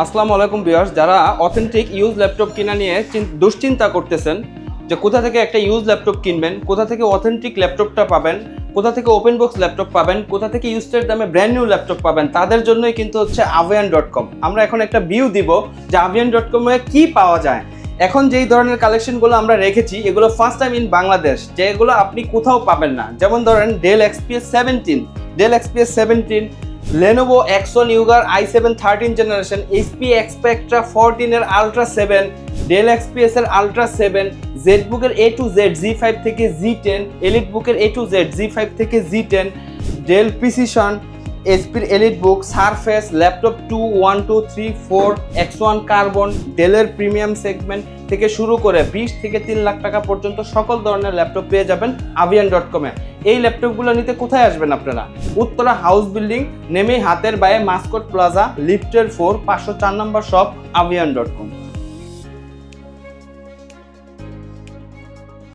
আসসালামু আলাইকুম ভিউয়ার্স, যারা অথেন্টিক ইউজ ল্যাপটপ কিনা নিয়ে দুশ্চিন্তা করতেছেন যে কোথা থেকে একটা ইউজ ল্যাপটপ কিনবেন, কোথা থেকে অথেন্টিক ল্যাপটপটা পাবেন, কোথা থেকে ওপেন বক্স ল্যাপটপ পাবেন, কোথা থেকে ইউজড দামে ব্র্যান্ড নিউ ল্যাপটপ পাবেন, তাদের জন্যই কিন্তু হচ্ছে avian.com। আমরা এখন একটা ভিউ দিব যে avian.com এ কি পাওয়া যায়। এখন যেই ধরনের কালেকশনগুলো আমরা রেখেছি এগুলো ফার্স্ট টাইম ইন বাংলাদেশ, যেগুলো আপনি কোথাও পাবেন না। যেমন ধরেন del XPS 17, Lenovo Axon Yugar i7 13 generation, HP Spectra 14 এর Ultra 7, Dell XPS এর Ultra 7, ZBook এর A to Z Z5 থেকে Z10, EliteBook এর A to Z Z5 থেকে Z10, Dell Precision, HP এর EliteBook, Surface, Laptop 2, 1, 2, 3, 4, X1 Carbon, Dell এর premium segment থেকে শুরু করে 20 থেকে 3 লাখ টাকা পর্যন্ত সকল ধরনের ল্যাপটপ পেয়ে যাবেন avian.com এ। এই ল্যাপটপগুলো নিতে কোথায় আসবেন আপনারা? উত্তরা হাউস বিল্ডিং নেমেই হাতের বায়ে মাস্কট প্লাজা লিফটের 4 504 নম্বর শপ avian.com।